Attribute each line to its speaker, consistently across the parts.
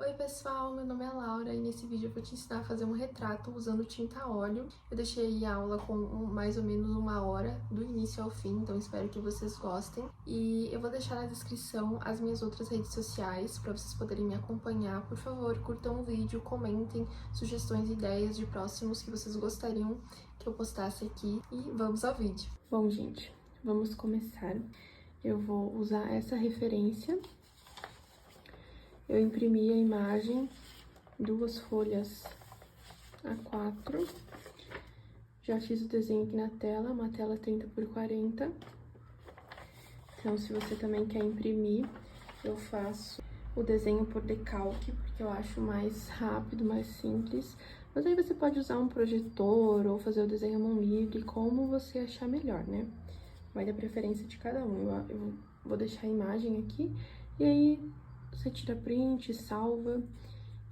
Speaker 1: Oi pessoal, meu nome é Laura e nesse vídeo eu vou te ensinar a fazer um retrato usando tinta a óleo. Eu deixei aí a aula com mais ou menos 1 hora, do início ao fim, então espero que vocês gostem. E eu vou deixar na descrição as minhas outras redes sociais para vocês poderem me acompanhar. Por favor, curtam o vídeo, comentem sugestões e ideias de próximos que vocês gostariam que eu postasse aqui e vamos ao vídeo. Bom, gente, vamos começar. Eu vou usar essa referência. Eu imprimi a imagem, 2 folhas A4. Já fiz o desenho aqui na tela, uma tela 30 por 40. Então, se você também quer imprimir, eu faço o desenho por decalque, porque eu acho mais rápido, mais simples. Mas aí você pode usar um projetor ou fazer o desenho à mão livre, como você achar melhor, né? Vai da preferência de cada um. Eu vou deixar a imagem aqui e aí você tira print, salva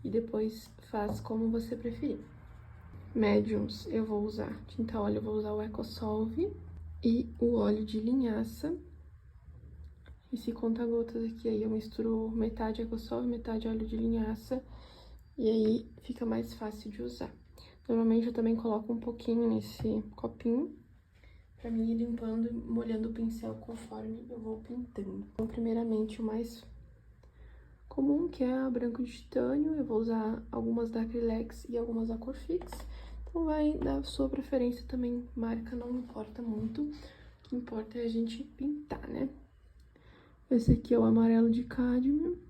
Speaker 1: e depois faz como você preferir. Médiums, eu vou usar tinta óleo, eu vou usar o Ecosolve e o óleo de linhaça. Esse conta-gotas aqui, aí eu misturo metade Ecosolve, metade óleo de linhaça e aí fica mais fácil de usar. Normalmente eu também coloco um pouquinho nesse copinho pra mim ir limpando e molhando o pincel conforme eu vou pintando. Então, primeiramente, o mais comum, que é a branco de titânio. Eu vou usar algumas da Acrylex e algumas da Corfix. Então, vai da sua preferência também, marca não importa muito. O que importa é a gente pintar, né? Esse aqui é o amarelo de cádmio,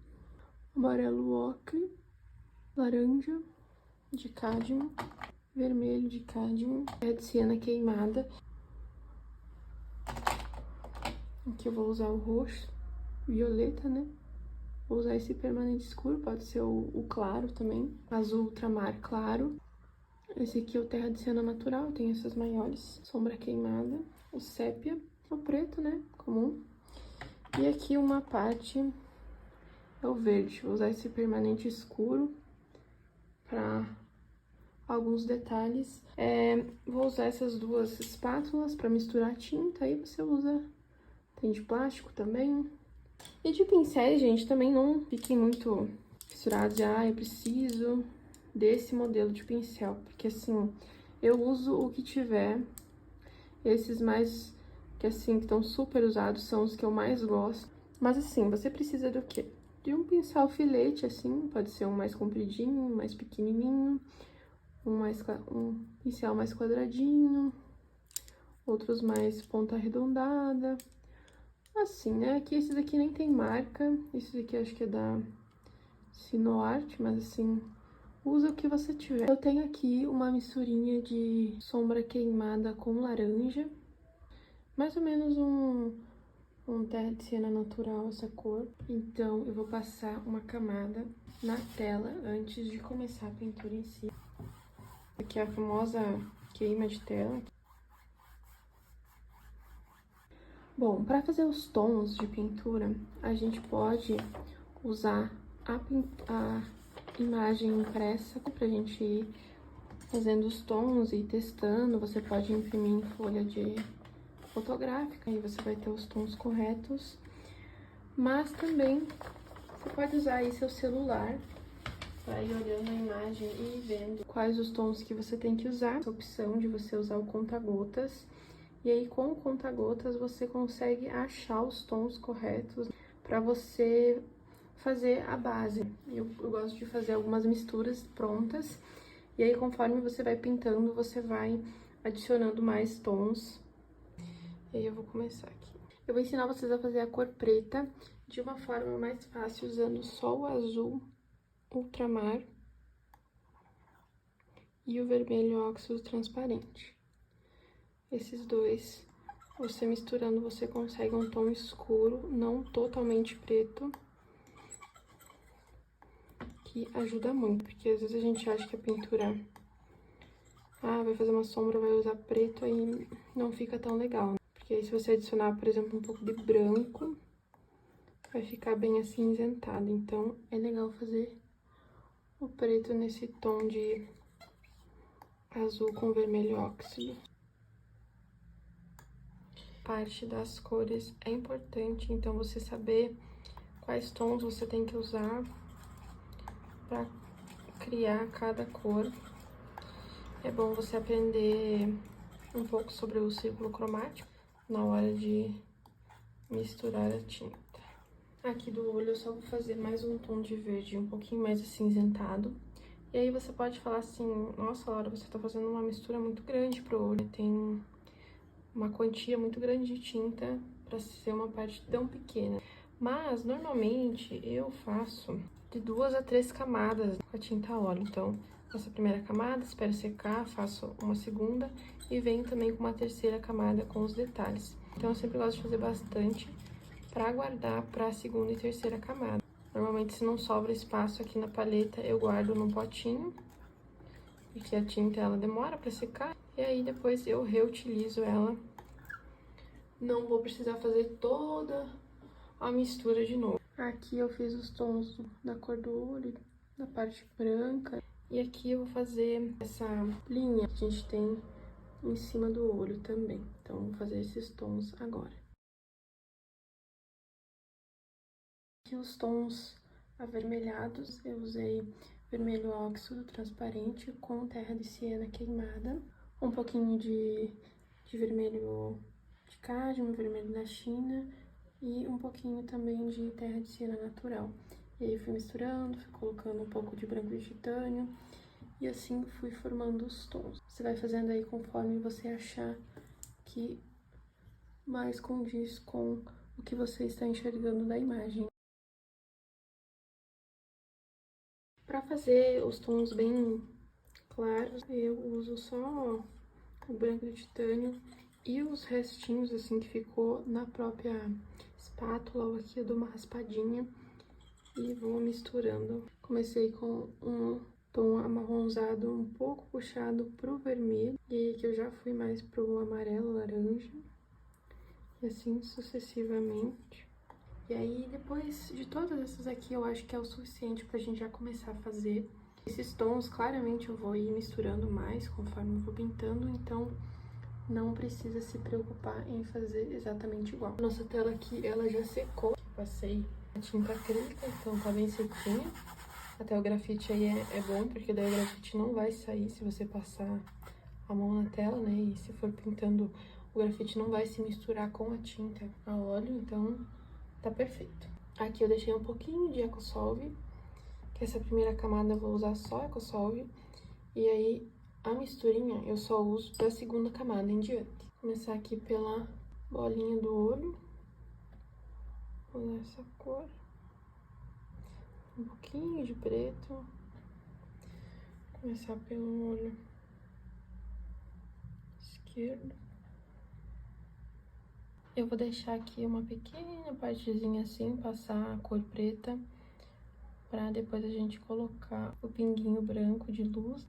Speaker 1: amarelo ocre, laranja de cádmio, vermelho de cádmio, terra de siena queimada. Aqui eu vou usar o roxo, violeta, né? Vou usar esse permanente escuro, pode ser o claro também, azul ultramar claro. Esse aqui é o terra de siena natural, tem essas maiores, sombra queimada, o sépia, o preto, né, comum. E aqui uma parte é o verde, vou usar esse permanente escuro para alguns detalhes. Vou usar essas 2 espátulas para misturar a tinta, aí você usa, tem de plástico também. E de pincéis, gente, também não fiquem muito fissurados de, eu preciso desse modelo de pincel, porque assim, eu uso o que tiver. Esses mais, que assim, que estão super usados, são os que eu mais gosto. Mas assim, você precisa do quê? De um pincel filete, assim, pode ser um mais compridinho, mais pequenininho, um pincel mais quadradinho, outros mais ponta arredondada. Assim, né? Aqui esses aqui nem tem marca. Esse aqui acho que é da Sinoart, mas assim, usa o que você tiver. Eu tenho aqui uma misturinha de sombra queimada com laranja. Mais ou menos um terra de siena natural essa cor. Então, eu vou passar uma camada na tela antes de começar a pintura em si. Aqui é a famosa queima de tela. Bom, para fazer os tons de pintura, a gente pode usar a imagem impressa pra gente ir fazendo os tons e ir testando. Você pode imprimir em folha de fotográfica, aí você vai ter os tons corretos. Mas também você pode usar aí seu celular para ir olhando a imagem e vendo quais os tons que você tem que usar. Essa opção de você usar o conta-gotas. E aí, com o conta-gotas, você consegue achar os tons corretos para você fazer a base. Eu gosto de fazer algumas misturas prontas. E aí, conforme você vai pintando, você vai adicionando mais tons. E aí, eu vou começar aqui. Eu vou ensinar vocês a fazer a cor preta de uma forma mais fácil, usando só o azul ultramar e o vermelho óxido transparente. Esses dois, você misturando, você consegue um tom escuro, não totalmente preto, que ajuda muito, porque às vezes a gente acha que a pintura, vai fazer uma sombra, vai usar preto, aí não fica tão legal, né? Porque aí se você adicionar, por exemplo, um pouco de branco, vai ficar bem acinzentado. Então, é legal fazer o preto nesse tom de azul com vermelho óxido. Parte das cores é importante, então você saber quais tons você tem que usar para criar cada cor. É bom você aprender um pouco sobre o círculo cromático na hora de misturar a tinta. Aqui do olho eu só vou fazer mais um tom de verde um pouquinho mais acinzentado. E aí você pode falar assim, nossa, Laura, você tá fazendo uma mistura muito grande pro olho. Tem uma quantia muito grande de tinta para ser uma parte tão pequena. Mas, normalmente, eu faço de 2 a 3 camadas com a tinta a óleo. Então, faço a primeira camada, espero secar, faço uma segunda e venho também com uma terceira camada com os detalhes. Então, eu sempre gosto de fazer bastante para guardar para a segunda e terceira camada. Normalmente, se não sobra espaço aqui na paleta, eu guardo num potinho, porque a tinta ela demora para secar, e aí depois eu reutilizo ela. Não vou precisar fazer toda a mistura de novo. Aqui eu fiz os tons da cor do olho, da parte branca, e aqui eu vou fazer essa linha que a gente tem em cima do olho também. Então, vou fazer esses tons agora. Aqui os tons avermelhados, eu usei vermelho óxido transparente com terra de siena queimada, um pouquinho de vermelho de cádmio, vermelho da China e um pouquinho também de terra de siena natural. E aí fui misturando, fui colocando um pouco de branco de titânio e assim fui formando os tons. Você vai fazendo aí conforme você achar que mais condiz com o que você está enxergando da imagem. Para fazer os tons bem claros, eu uso só o branco de titânio e os restinhos assim que ficou na própria espátula, ou aqui eu dou uma raspadinha e vou misturando. Comecei com um tom amarronzado um pouco puxado pro vermelho, e aí que eu já fui mais pro amarelo, laranja, e assim sucessivamente. E aí, depois de todas essas aqui, eu acho que é o suficiente pra gente já começar a fazer. Esses tons, claramente, eu vou ir misturando mais conforme eu vou pintando, então não precisa se preocupar em fazer exatamente igual. Nossa tela aqui, ela já secou. Passei a tinta acrílica, então tá bem sequinha. Até o grafite aí é bom, porque daí o grafite não vai sair se você passar a mão na tela, né? E se for pintando, o grafite não vai se misturar com a tinta a óleo, então tá perfeito. Aqui eu deixei um pouquinho de EcoSolve, que essa primeira camada eu vou usar só EcoSolve. E aí, a misturinha eu só uso da segunda camada em diante. Vou começar aqui pela bolinha do olho. Vou usar essa cor. Um pouquinho de preto. Começar pelo olho esquerdo. Eu vou deixar aqui uma pequena partezinha assim, passar a cor preta, pra depois a gente colocar o pinguinho branco de luz.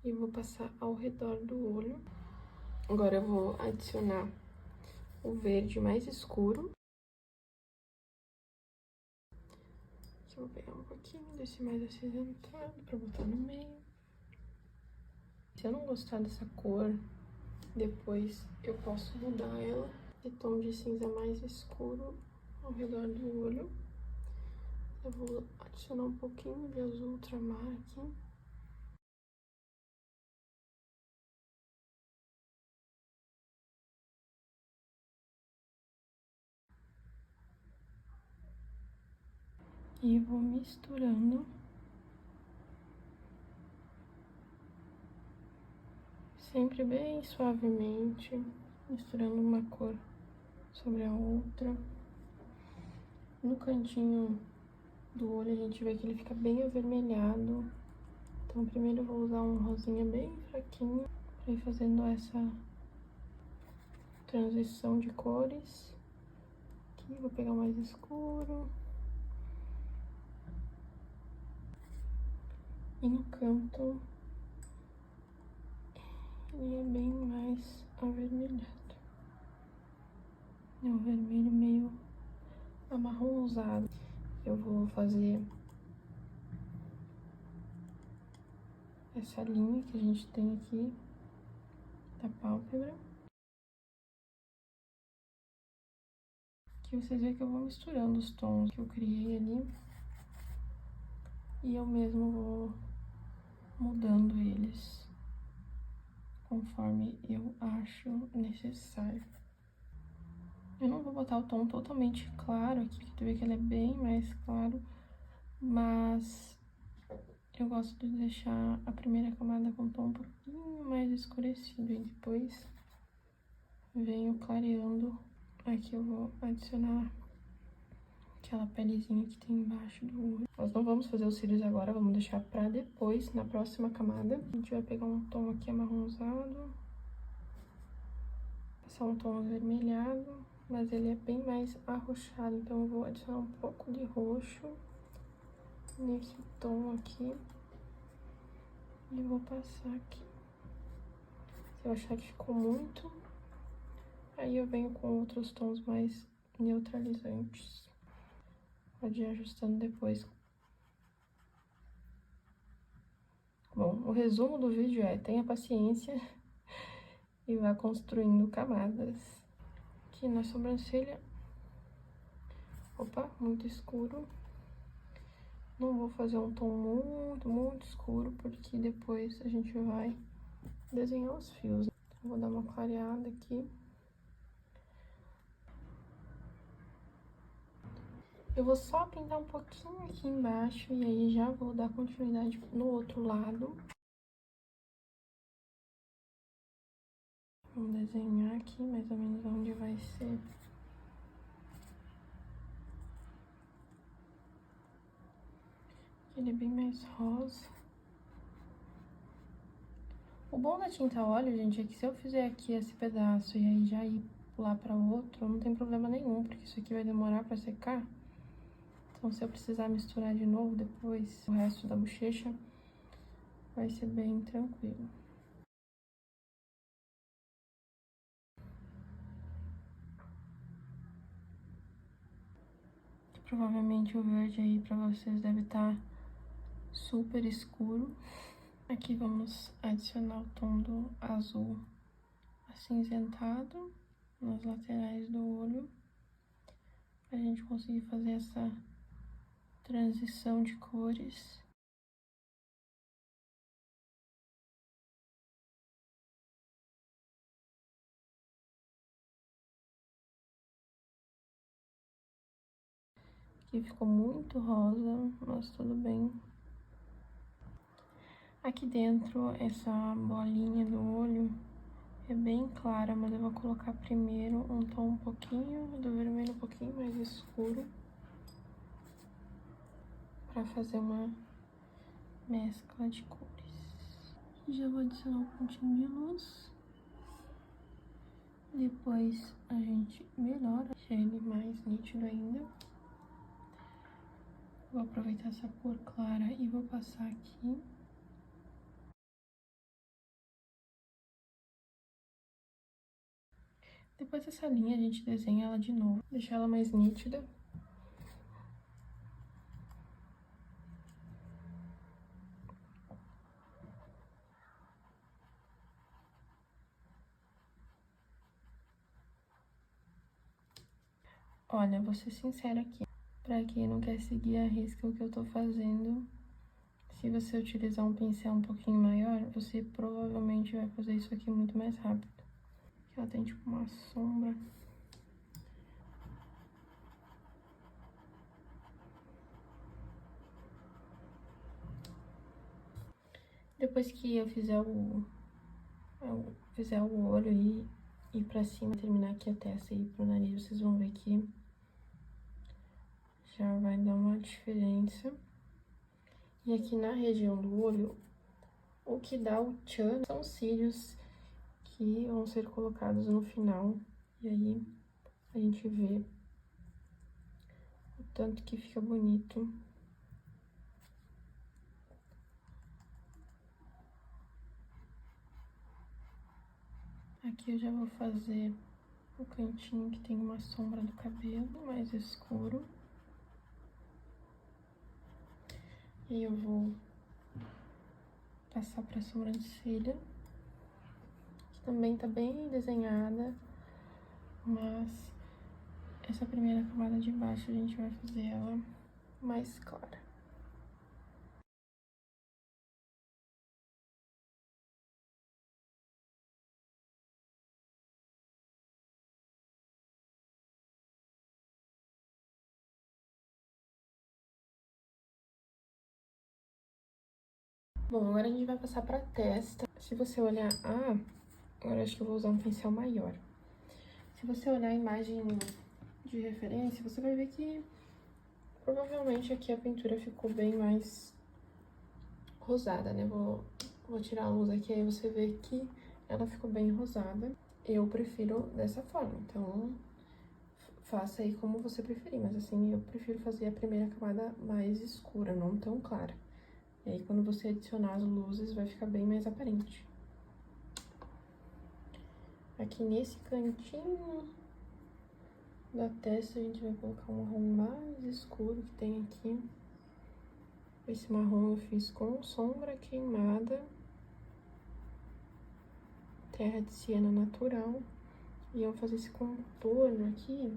Speaker 1: E vou passar ao redor do olho. Agora eu vou adicionar o verde mais escuro. Aqui eu vou pegar um pouquinho desse mais acinzentado pra botar no meio. Se eu não gostar dessa cor, depois eu posso mudar ela. Esse tom de cinza mais escuro ao redor do olho. Eu vou adicionar um pouquinho de azul ultramar aqui. E vou misturando. Sempre bem suavemente, misturando uma cor sobre a outra. No cantinho do olho a gente vê que ele fica bem avermelhado. Então primeiro eu vou usar um rosinha bem fraquinho para ir fazendo essa transição de cores. Aqui vou pegar mais escuro. E no canto ele é bem mais avermelhado. É um vermelho meio amarronzado. Eu vou fazer essa linha que a gente tem aqui da pálpebra. Aqui vocês veem que eu vou misturando os tons que eu criei ali. E eu mesmo vou mudando eles conforme eu acho necessário. Eu não vou botar o tom totalmente claro aqui, que tu vê que ele é bem mais claro, mas eu gosto de deixar a primeira camada com o tom um pouquinho mais escurecido e depois venho clareando. Aqui eu vou adicionar aquela pelezinha que tem embaixo do olho. Nós não vamos fazer os cílios agora, vamos deixar pra depois, na próxima camada. A gente vai pegar um tom aqui amarronzado, passar um tom avermelhado, mas ele é bem mais arroxado, então eu vou adicionar um pouco de roxo nesse tom aqui e vou passar aqui. Se eu achar que ficou muito, aí eu venho com outros tons mais neutralizantes. Pode ir ajustando depois. Bom, o resumo do vídeo é: tenha paciência e vá construindo camadas. Aqui na sobrancelha. Opa, muito escuro. Não vou fazer um tom muito escuro, porque depois a gente vai desenhar os fios. Então, vou dar uma clareada aqui. Eu vou só pintar um pouquinho aqui embaixo e aí já vou dar continuidade no outro lado. Vamos desenhar aqui mais ou menos onde vai ser. Ele é bem mais rosa. O bom da tinta óleo, gente, é que se eu fizer aqui esse pedaço e aí já ir pular para outro, não tem problema nenhum, porque isso aqui vai demorar para secar. Então, se eu precisar misturar de novo depois o resto da bochecha, vai ser bem tranquilo. Provavelmente o verde aí pra vocês deve estar super escuro. Aqui vamos adicionar o tom do azul acinzentado nas laterais do olho, pra gente conseguir fazer essa transição de cores. Aqui ficou muito rosa, mas tudo bem. Aqui dentro, essa bolinha do olho é bem clara, mas eu vou colocar primeiro um tom um pouquinho do vermelho, um pouquinho mais escuro, pra fazer uma mescla de cores. Já vou adicionar um pontinho de luz. Depois a gente melhora, deixa ele mais nítido ainda. Vou aproveitar essa cor clara e vou passar aqui. Depois dessa linha a gente desenha ela de novo, deixar ela mais nítida. Olha, vou ser sincera aqui. Pra quem não quer seguir a risca o que eu tô fazendo, se você utilizar um pincel um pouquinho maior, você provavelmente vai fazer isso aqui muito mais rápido. Aqui ela tem tipo uma sombra. Depois que eu fizer o olho e ir pra cima, terminar aqui a testa e ir pro nariz, vocês vão ver que já vai dar uma diferença. E aqui na região do olho, o que dá o tchan são os cílios que vão ser colocados no final. E aí a gente vê o tanto que fica bonito. Aqui eu já vou fazer o cantinho que tem uma sombra do cabelo mais escuro. E eu vou passar pra sobrancelha, que também tá bem desenhada, mas essa primeira camada de baixo a gente vai fazer ela mais clara. Bom, agora a gente vai passar pra testa. Se você olhar... agora acho que eu vou usar um pincel maior. Se você olhar a imagem de referência, você vai ver que provavelmente aqui a pintura ficou bem mais rosada, né? Vou tirar a luz aqui, aí você vê que ela ficou bem rosada. Eu prefiro dessa forma, então faça aí como você preferir, mas assim, eu prefiro fazer a primeira camada mais escura, não tão clara. E aí, quando você adicionar as luzes, vai ficar bem mais aparente. Aqui nesse cantinho da testa, a gente vai colocar um marrom mais escuro que tem aqui. Esse marrom eu fiz com sombra queimada, terra de siena natural. E eu vou fazer esse contorno aqui,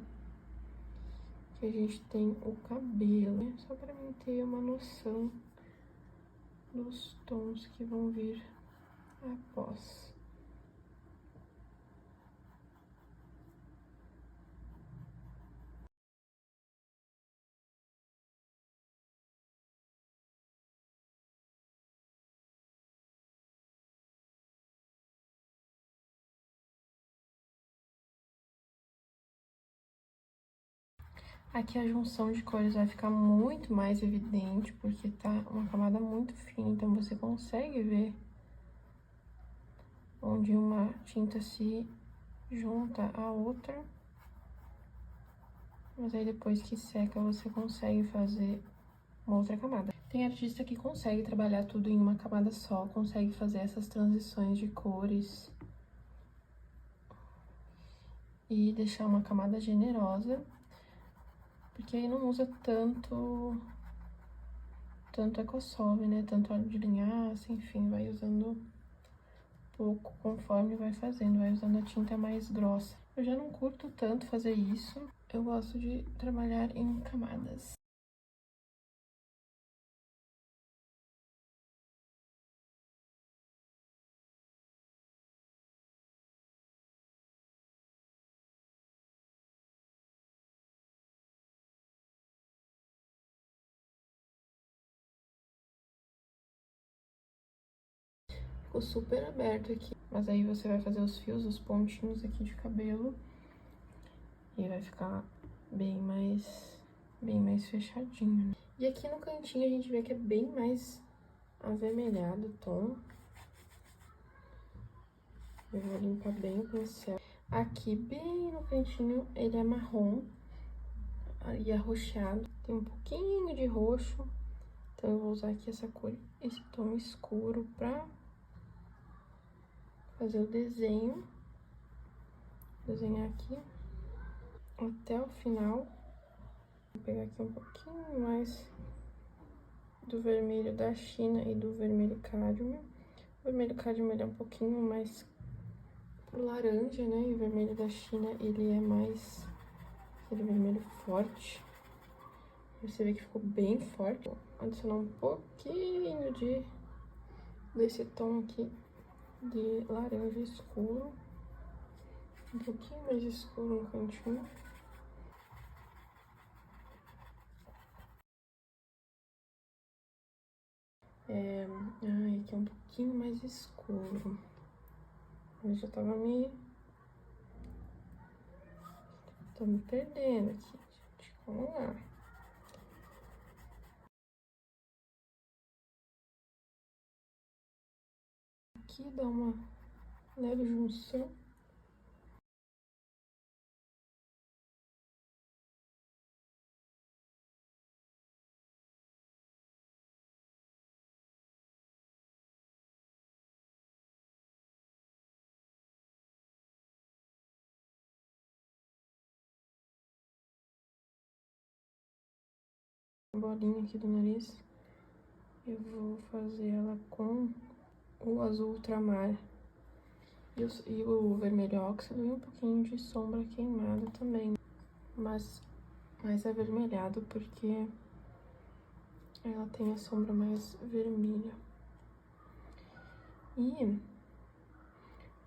Speaker 1: que a gente tem o cabelo, né? Só pra mim ter uma noção dos tons que vão vir após. Aqui a junção de cores vai ficar muito mais evidente, porque tá uma camada muito fina, então você consegue ver onde uma tinta se junta à outra. Mas aí depois que seca, você consegue fazer uma outra camada. Tem artista que consegue trabalhar tudo em uma camada só, consegue fazer essas transições de cores e deixar uma camada generosa, porque aí não usa tanto EcoSolve, né? Tanto óleo de linhaça, enfim, vai usando pouco conforme vai fazendo, vai usando a tinta mais grossa. Eu já não curto tanto fazer isso, eu gosto de trabalhar em camadas. Ficou super aberto aqui, mas aí você vai fazer os fios, os pontinhos aqui de cabelo e vai ficar bem mais fechadinho, né? E aqui no cantinho a gente vê que é bem mais avermelhado o tom. Eu vou limpar bem o pincel. Aqui, bem no cantinho, ele é marrom e arroxeado. Tem um pouquinho de roxo. Então, eu vou usar aqui essa cor, esse tom escuro pra fazer o desenho. Desenhar aqui até o final. Vou pegar aqui um pouquinho mais do vermelho da China e do vermelho cádmio. O vermelho cádmio ele é um pouquinho mais pro laranja, né? E o vermelho da China, ele é mais aquele vermelho forte. Você vê que ficou bem forte. Vou adicionar um pouquinho desse tom aqui de laranja escuro. Um pouquinho mais escuro no cantinho. Aqui é um pouquinho mais escuro. Eu já tava tô me perdendo aqui, gente. Vamos lá. Aqui dá uma leve junção. A bolinha aqui do nariz. Eu vou fazer ela com o azul ultramar e o vermelho óxido e um pouquinho de sombra queimada também, mas mais avermelhado porque ela tem a sombra mais vermelha. E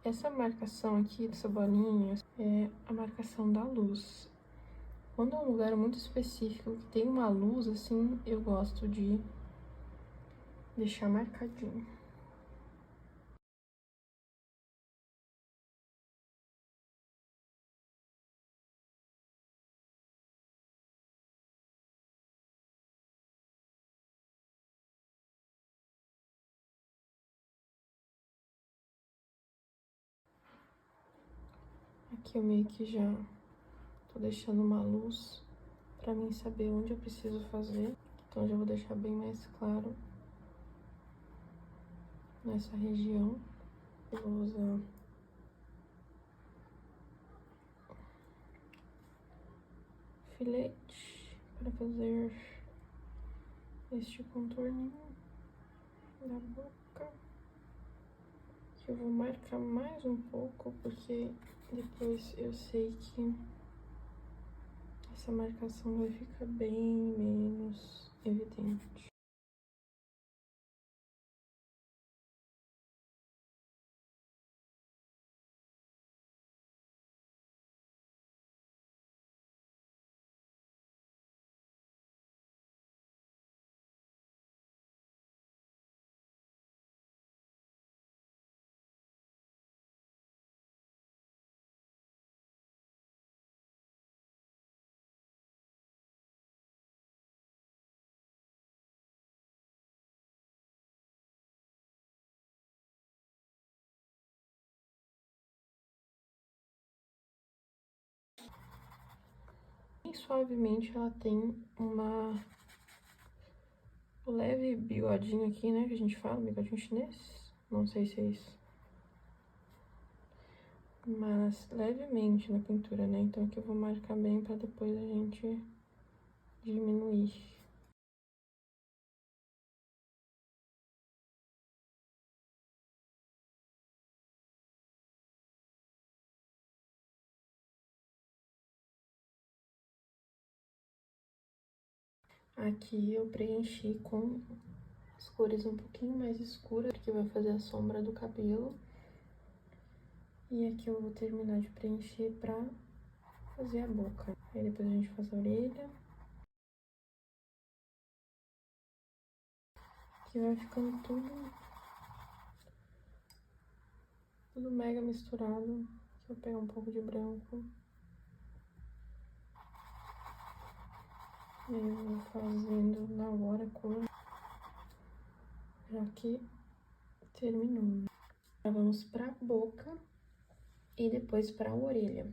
Speaker 1: essa marcação aqui dessa bolinha é a marcação da luz. Quando é um lugar muito específico que tem uma luz assim, eu gosto de deixar marcadinho. Aqui eu meio que já tô deixando uma luz pra mim saber onde eu preciso fazer. Então já vou deixar bem mais claro nessa região. Eu vou usar filete para fazer este contorninho da boca. Que eu vou marcar mais um pouco, porque depois eu sei que essa marcação vai ficar bem menos evidente. Bem suavemente ela tem uma leve bigodinho aqui, né, que a gente fala, bigodinho chinês. Não sei se é isso. Mas levemente na pintura, né? Então aqui eu vou marcar bem pra depois a gente diminuir. Aqui eu preenchi com as cores um pouquinho mais escuras, porque vai fazer a sombra do cabelo. E aqui eu vou terminar de preencher pra fazer a boca. Aí depois a gente faz a orelha. Aqui vai ficando tudo mega misturado. Aqui eu vou pegar um pouco de branco. E aí eu vou fazendo na hora a cor. Já que terminou. Agora vamos pra boca e depois pra orelha.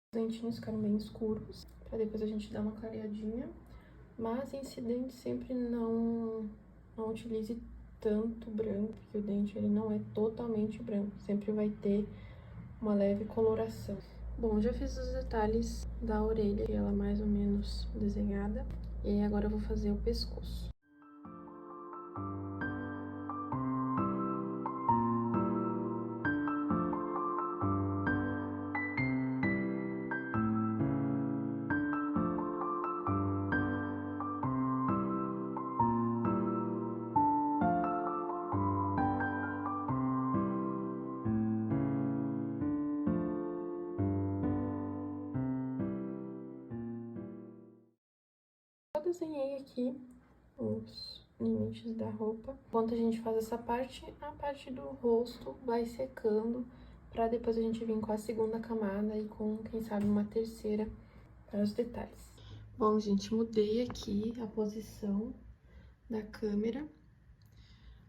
Speaker 1: Os dentinhos ficaram bem escuros, pra depois a gente dar uma clareadinha. Mas esse dente sempre não utilize tanto branco, porque o dente ele não é totalmente branco. Sempre vai ter uma leve coloração. Bom, já fiz os detalhes da orelha, ela mais ou menos desenhada. E aí agora eu vou fazer o pescoço. Eu desenhei aqui os limites da roupa. Enquanto a gente faz essa parte, a parte do rosto vai secando, pra depois a gente vir com a segunda camada e com, quem sabe, uma terceira para os detalhes. Bom, gente, mudei aqui a posição da câmera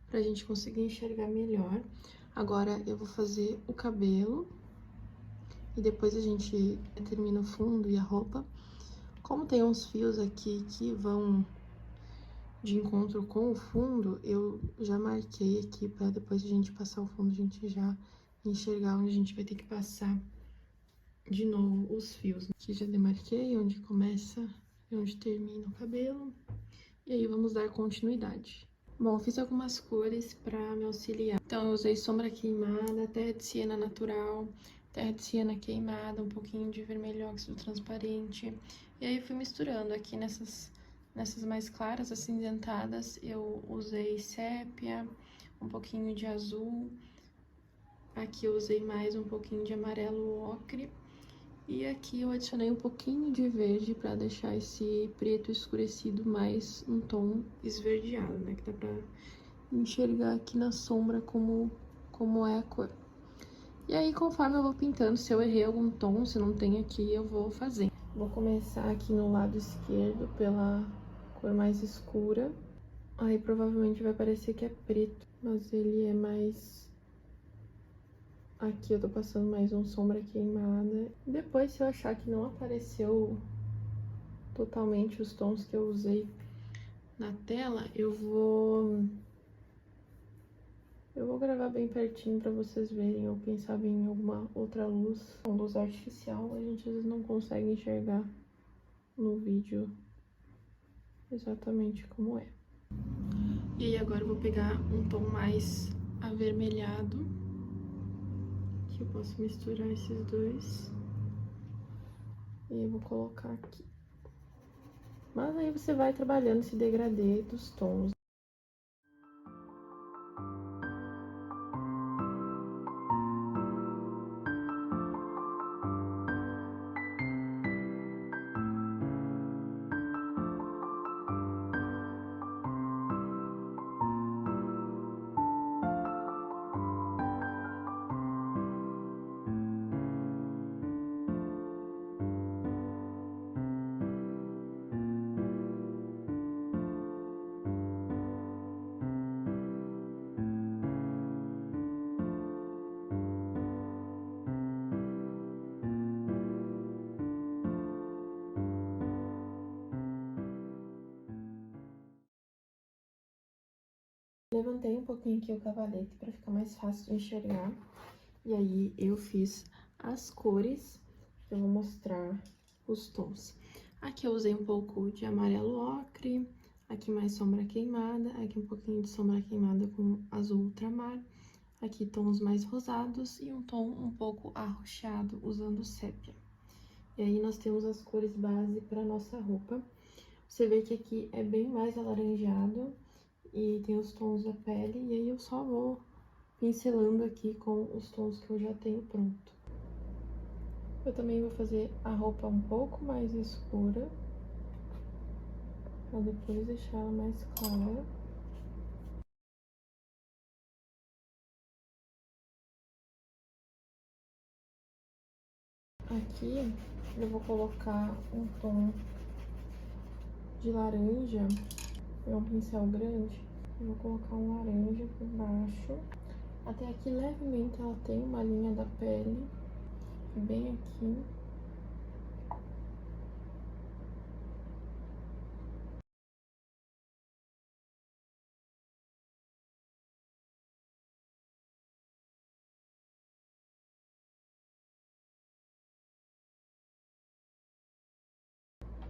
Speaker 1: pra gente conseguir enxergar melhor. Agora eu vou fazer o cabelo e depois a gente termina o fundo e a roupa. Como tem uns fios aqui que vão de encontro com o fundo, eu já marquei aqui pra depois a gente passar o fundo, a gente já enxergar onde a gente vai ter que passar de novo os fios. Aqui já demarquei onde começa e onde termina o cabelo. E aí vamos dar continuidade. Bom, eu fiz algumas cores pra me auxiliar. Então eu usei sombra queimada, terra de siena natural, terra de siena queimada, um pouquinho de vermelho óxido transparente. E aí eu fui misturando aqui nessas mais claras, acinzentadas, eu usei sépia, um pouquinho de azul. Aqui eu usei mais um pouquinho de amarelo ocre. E aqui eu adicionei um pouquinho de verde pra deixar esse preto escurecido mais um tom esverdeado, né? Que dá pra enxergar aqui na sombra como é a cor. E aí, conforme eu vou pintando, se eu errei algum tom, se não tem aqui, eu vou fazendo. Vou começar aqui no lado esquerdo pela cor mais escura. Aí provavelmente vai parecer que é preto, mas ele é mais... Aqui eu tô passando mais um sombra queimada. Depois, se eu achar que não apareceu totalmente os tons que eu usei na tela, eu vou gravar bem pertinho pra vocês verem, ou quem sabe em alguma outra luz. Com luz artificial, a gente às vezes não consegue enxergar no vídeo exatamente como é. E aí agora eu vou pegar um tom mais avermelhado, que eu posso misturar esses dois. E eu vou colocar aqui. Mas aí você vai trabalhando esse degradê dos tons. Levantei um pouquinho aqui o cavalete para ficar mais fácil de enxergar. E aí eu fiz as cores, eu vou mostrar os tons. Aqui eu usei um pouco de amarelo ocre, aqui mais sombra queimada, aqui um pouquinho de sombra queimada com azul ultramar, aqui tons mais rosados e um tom um pouco arroxeado usando sépia. E aí nós temos as cores base para nossa roupa. Você vê que aqui é bem mais alaranjado e tem os tons da pele, e aí eu só vou pincelando aqui com os tons que eu já tenho pronto. Eu também vou fazer a roupa um pouco mais escura, pra depois deixar ela mais clara. Aqui eu vou colocar um tom de laranja, é um pincel grande, eu vou colocar um laranja por baixo. Até aqui levemente ela tem uma linha da pele, bem aqui.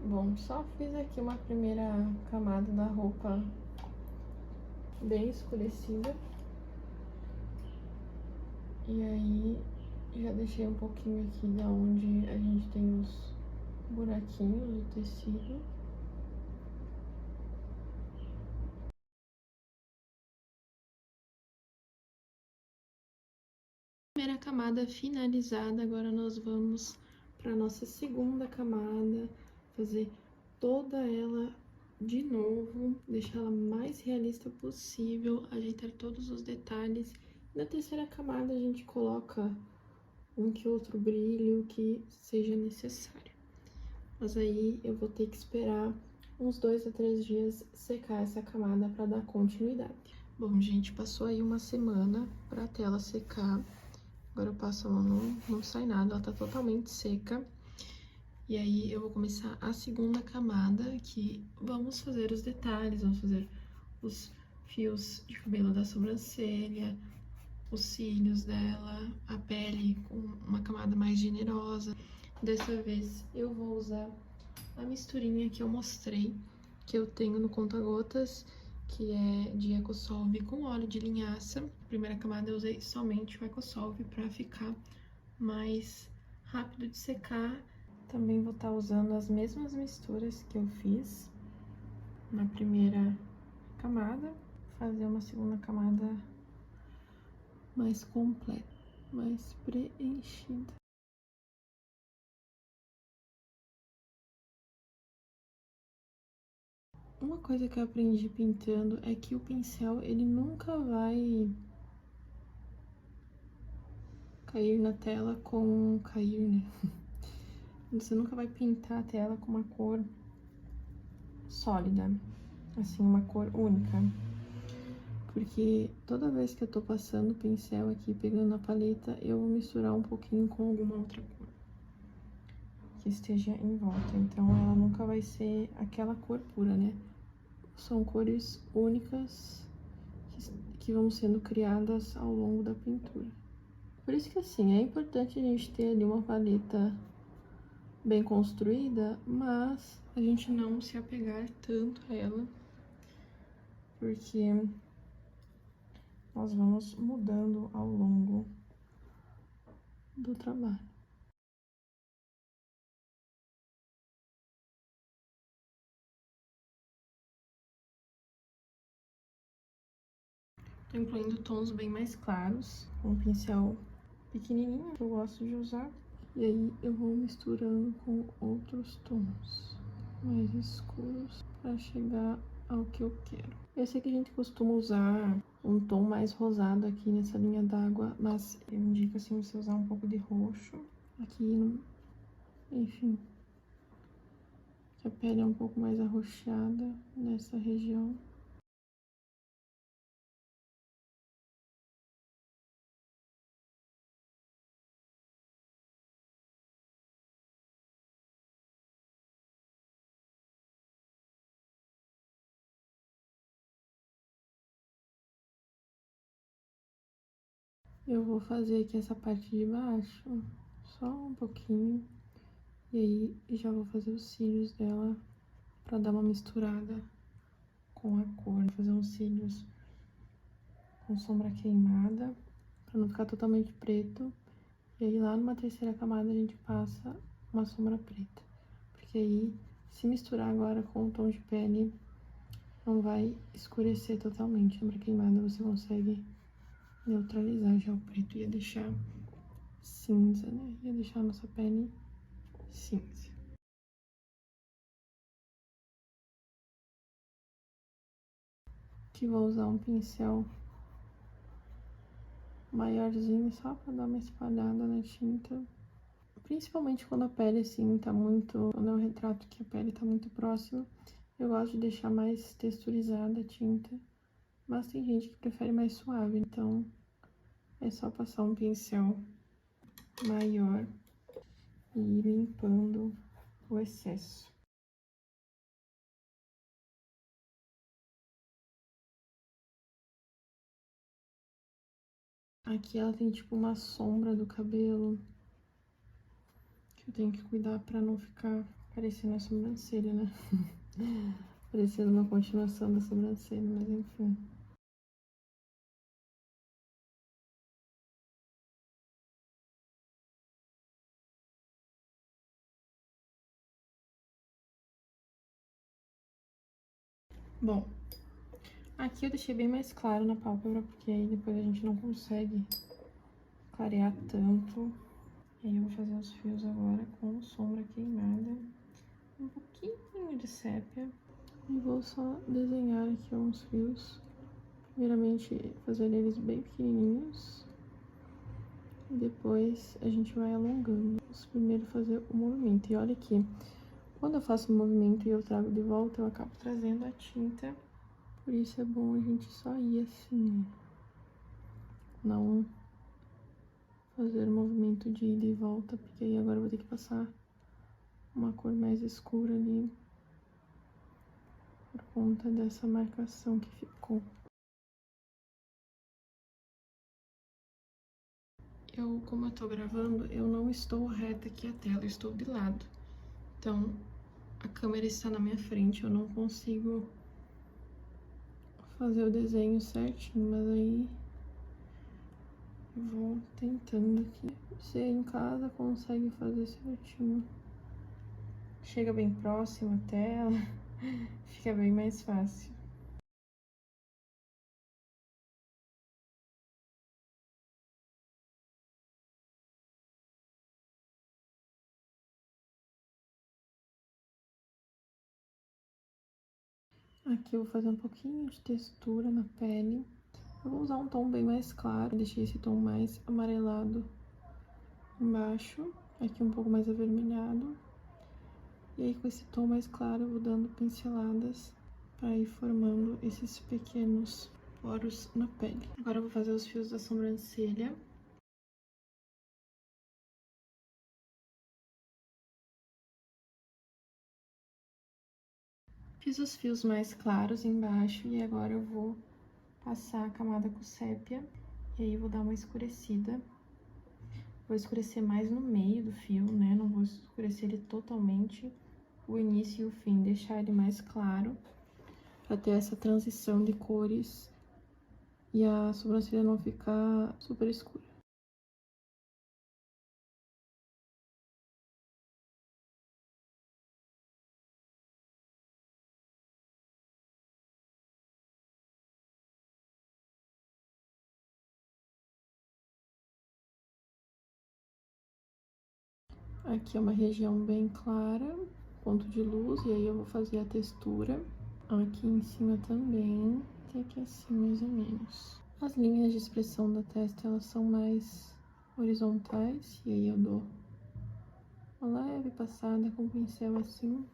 Speaker 1: Bom, só fiz aqui uma primeira camada da roupa bem escurecida. E aí, já deixei um pouquinho aqui da onde a gente tem os buraquinhos do tecido. Primeira camada finalizada, agora nós vamos para nossa segunda camada, fazer toda ela de novo, deixar ela mais realista possível, ajeitar todos os detalhes. Na terceira camada a gente coloca um que outro brilho que seja necessário. Mas aí eu vou ter que esperar uns 2 a 3 dias secar essa camada para dar continuidade. Bom, gente, passou aí uma semana pra tela secar. Agora eu passo a mão, não sai nada, ela tá totalmente seca. E aí eu vou começar a segunda camada, que vamos fazer os detalhes, vamos fazer os fios de cabelo da sobrancelha, os cílios dela, a pele com uma camada mais generosa. Dessa vez eu vou usar a misturinha que eu mostrei, que eu tenho no conta-gotas, que é de EcoSolve com óleo de linhaça. Primeira camada eu usei somente o EcoSolve para ficar mais rápido de secar. Também vou estar usando as mesmas misturas que eu fiz na primeira camada, fazer uma segunda camada mais completa, mais preenchida. Uma coisa que eu aprendi pintando é que o pincel, ele nunca vai cair na tela com... cair, né? Você nunca vai pintar a tela com uma cor sólida, assim, uma cor única. Porque toda vez que eu tô passando o pincel aqui, pegando a paleta, eu vou misturar um pouquinho com alguma outra cor que esteja em volta. Então, ela nunca vai ser aquela cor pura, né? São cores únicas que vão sendo criadas ao longo da pintura. Por isso que, assim, é importante a gente ter ali uma paleta bem construída, mas a gente não se apegar tanto a ela, porque nós vamos mudando ao longo do trabalho. Tô incluindo tons bem mais claros, com um pincel pequenininho que eu gosto de usar. E aí eu vou misturando com outros tons mais escuros para chegar ao que eu quero. Eu sei que a gente costuma usar um tom mais rosado aqui nessa linha d'água, mas eu indico assim você usar um pouco de roxo aqui, enfim, que a pele é um pouco mais arroxeada nessa região. Eu vou fazer aqui essa parte de baixo, só um pouquinho, e aí já vou fazer os cílios dela pra dar uma misturada com a cor. Vou fazer uns cílios com sombra queimada, pra não ficar totalmente preto. E aí lá numa terceira camada a gente passa uma sombra preta. Porque aí, se misturar agora com o tom de pele, não vai escurecer totalmente. Sombra queimada você consegue neutralizar já o preto, ia deixar cinza, né? Ia deixar a nossa pele cinza. Aqui vou usar um pincel maiorzinho só pra dar uma espalhada na tinta. Principalmente quando a pele assim tá muito... Quando é um retrato que a pele tá muito próxima, eu gosto de deixar mais texturizada a tinta. Mas tem gente que prefere mais suave, então é só passar um pincel maior e ir limpando o excesso. Aqui ela tem tipo uma sombra do cabelo, que eu tenho que cuidar pra não ficar parecendo a sobrancelha, né? Parecendo uma continuação da sobrancelha, mas enfim. Bom, aqui eu deixei bem mais claro na pálpebra, porque aí depois a gente não consegue clarear tanto. E aí eu vou fazer os fios agora com sombra queimada, um pouquinho de sépia. E vou só desenhar aqui uns fios. Primeiramente fazer eles bem pequenininhos. E depois a gente vai alongando. Vamos primeiro fazer o movimento. E olha aqui, quando eu faço o movimento e eu trago de volta, eu acabo trazendo a tinta. Por isso é bom a gente só ir assim, não fazer o movimento de ida e volta, porque aí agora eu vou ter que passar uma cor mais escura ali, por conta dessa marcação que ficou. Como eu tô gravando, eu não estou reta aqui a tela, eu estou de lado. Então, a câmera está na minha frente, eu não consigo fazer o desenho certinho, mas aí eu vou tentando aqui. Você em casa consegue fazer certinho. Chega bem próximo a tela, fica bem mais fácil. Aqui eu vou fazer um pouquinho de textura na pele. Eu vou usar um tom bem mais claro, deixei esse tom mais amarelado embaixo, aqui um pouco mais avermelhado. E aí com esse tom mais claro eu vou dando pinceladas para ir formando esses pequenos poros na pele. Agora eu vou fazer os fios da sobrancelha. Fiz os fios mais claros embaixo e agora eu vou passar a camada com sépia. E aí eu vou dar uma escurecida. Vou escurecer mais no meio do fio, né? Não vou escurecer ele totalmente. O início e o fim, deixar ele mais claro. Pra ter essa transição de cores. E a sobrancelha não ficar super escura. Aqui é uma região bem clara, ponto de luz, e aí eu vou fazer a textura. Aqui em cima também, até aqui assim mais ou menos. As linhas de expressão da testa, elas são mais horizontais, e aí eu dou uma leve passada com o pincel assim.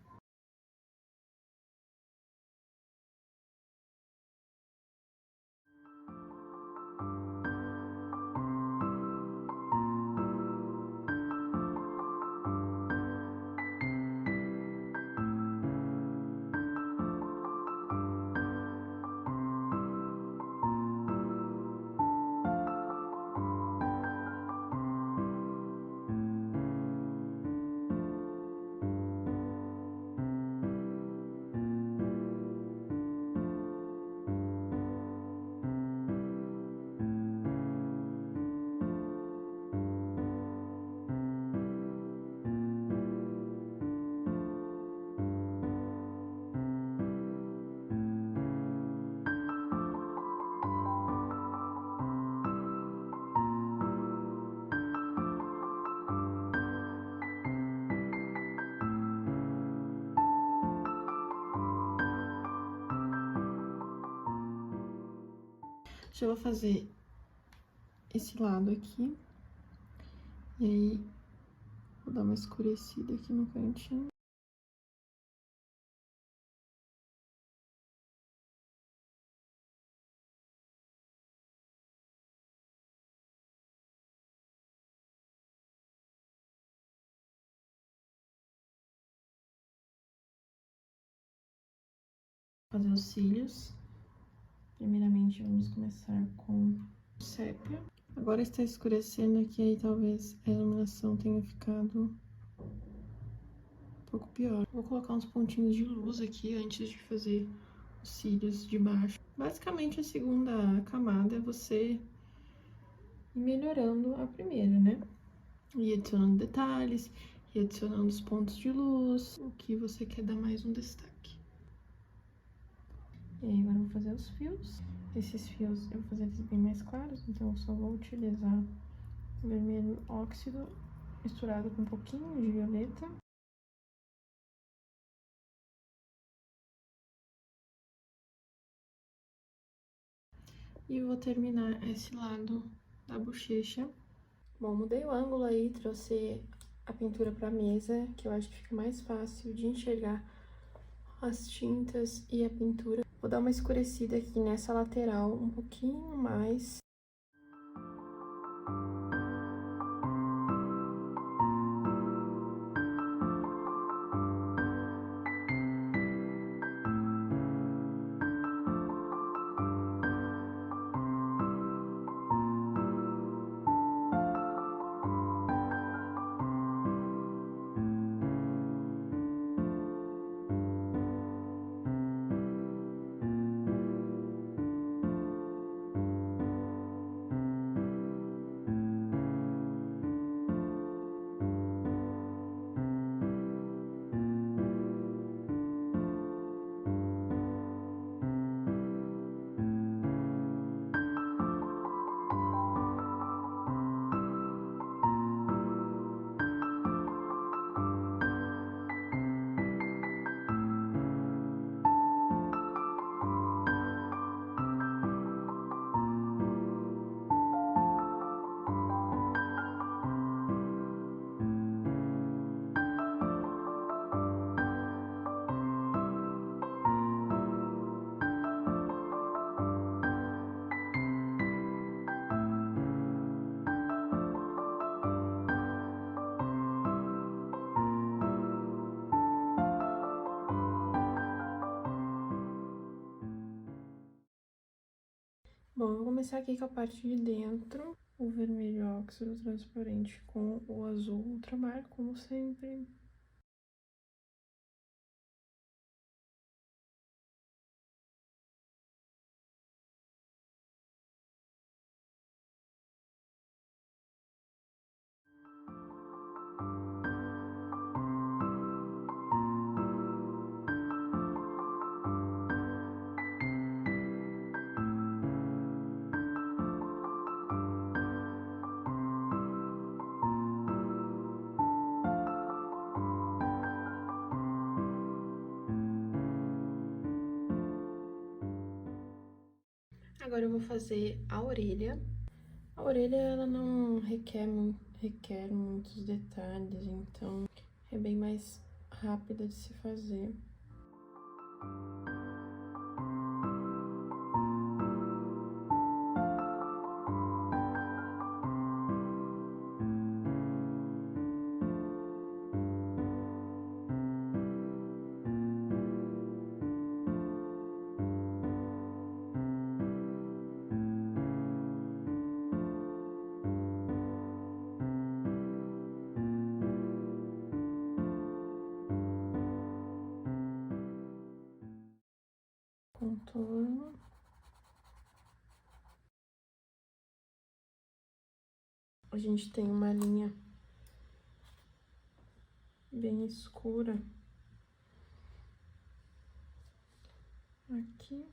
Speaker 1: Já vou fazer esse lado aqui. E aí, vou dar uma escurecida aqui no cantinho. Fazer os cílios. Primeiramente, vamos começar com sépia. Agora está escurecendo aqui, aí talvez a iluminação tenha ficado um pouco pior. Vou colocar uns pontinhos de luz aqui antes de fazer os cílios de baixo. Basicamente, a segunda camada é você ir melhorando a primeira, né? E adicionando detalhes, e adicionando os pontos de luz, o que você quer dar mais um destaque. E aí, agora eu vou fazer os fios. Esses fios eu vou fazer eles bem mais claros, então eu só vou utilizar vermelho óxido misturado com um pouquinho de violeta. E vou terminar esse lado da bochecha. Bom, mudei o ângulo aí, trouxe a pintura pra mesa, que eu acho que fica mais fácil de enxergar as tintas e a pintura. Vou dar uma escurecida aqui nessa lateral um pouquinho mais. Bom, eu vou começar aqui com a parte de dentro. O vermelho óxido transparente com o azul ultramar, como sempre. Agora eu vou fazer a orelha. A orelha, ela não requer muitos detalhes, então é bem mais rápida de se fazer. Contorno. A gente tem uma linha bem escura aqui.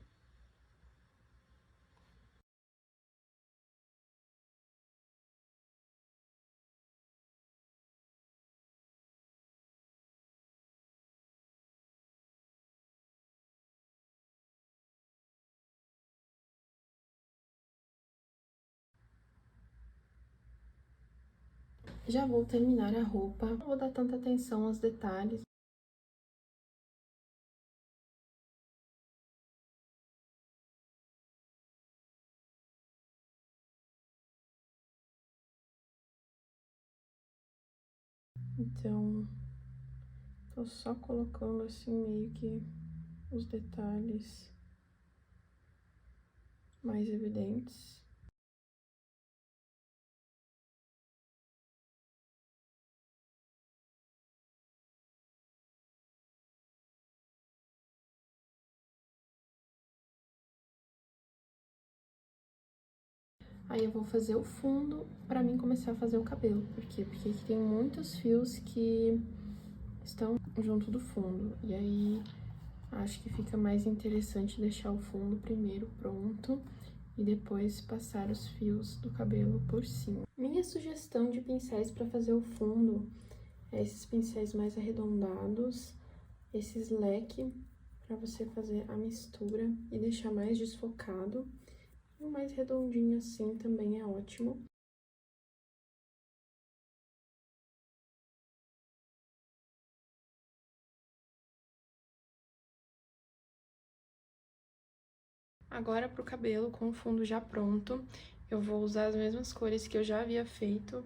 Speaker 1: Já vou terminar a roupa, não vou dar tanta atenção aos detalhes. Então, tô só colocando assim meio que os detalhes mais evidentes. Aí eu vou fazer o fundo pra mim começar a fazer o cabelo. Por quê? Porque aqui tem muitos fios que estão junto do fundo. E aí, acho que fica mais interessante deixar o fundo primeiro pronto e depois passar os fios do cabelo por cima. Minha sugestão de pincéis para fazer o fundo é esses pincéis mais arredondados, esses leque para você fazer a mistura e deixar mais desfocado. Um mais redondinho assim também é ótimo. Agora, pro cabelo, com o fundo já pronto, eu vou usar as mesmas cores que eu já havia feito.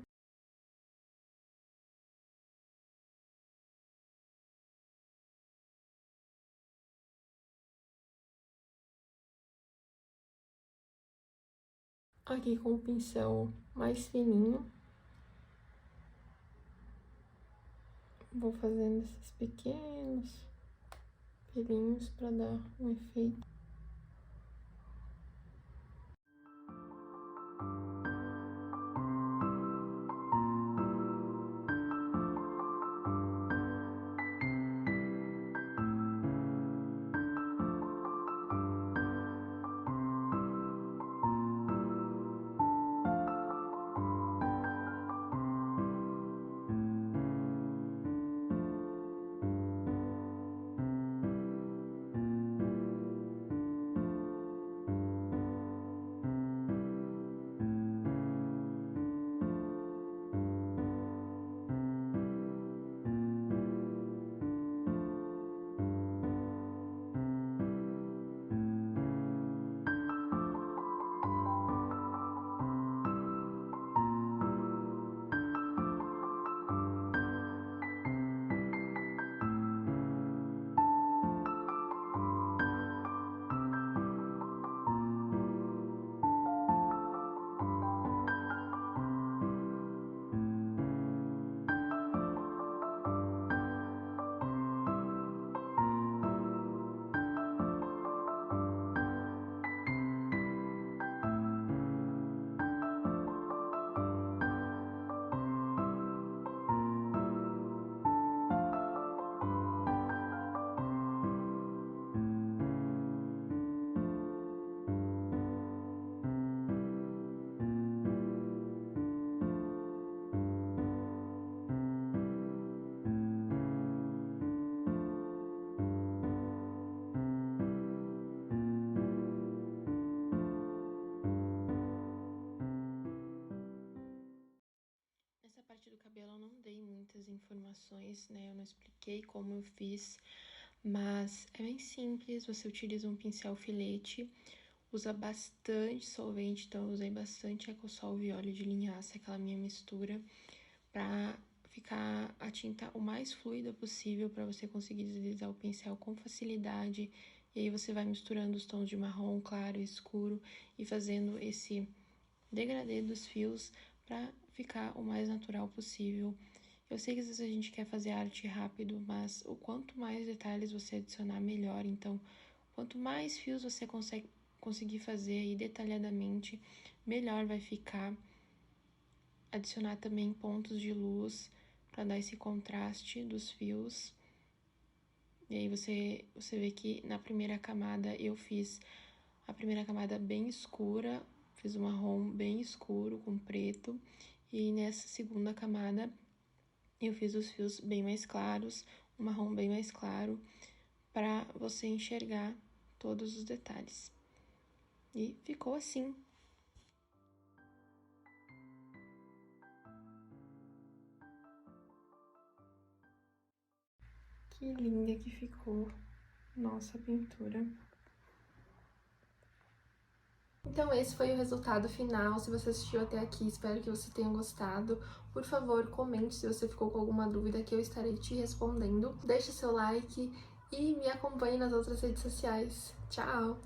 Speaker 1: Aqui com o pincel mais fininho. Vou fazendo esses pequenos pelinhos para dar um efeito. muitas informações, né? Eu não expliquei como eu fiz, mas é bem simples. Você utiliza um pincel filete, usa bastante solvente, então eu usei bastante Ecosol e óleo de linhaça, aquela minha mistura, pra ficar a tinta o mais fluida possível, para você conseguir deslizar o pincel com facilidade. E aí você vai misturando os tons de marrom, claro e escuro, e fazendo esse degradê dos fios para ficar o mais natural possível. Eu sei que às vezes a gente quer fazer arte rápido, mas o quanto mais detalhes você adicionar, melhor. Então, quanto mais fios você conseguir fazer aí detalhadamente, melhor vai ficar. Adicionar também pontos de luz para dar esse contraste dos fios. E aí você vê que na primeira camada eu fiz a primeira camada bem escura, fiz um marrom bem escuro com preto, e nessa segunda camada eu fiz os fios bem mais claros, um marrom bem mais claro, para você enxergar todos os detalhes. E ficou assim. Que linda que ficou nossa pintura. Então esse foi o resultado final. Se você assistiu até aqui, espero que você tenha gostado. Por favor, comente se você ficou com alguma dúvida, que eu estarei te respondendo. Deixe seu like e me acompanhe nas outras redes sociais. Tchau!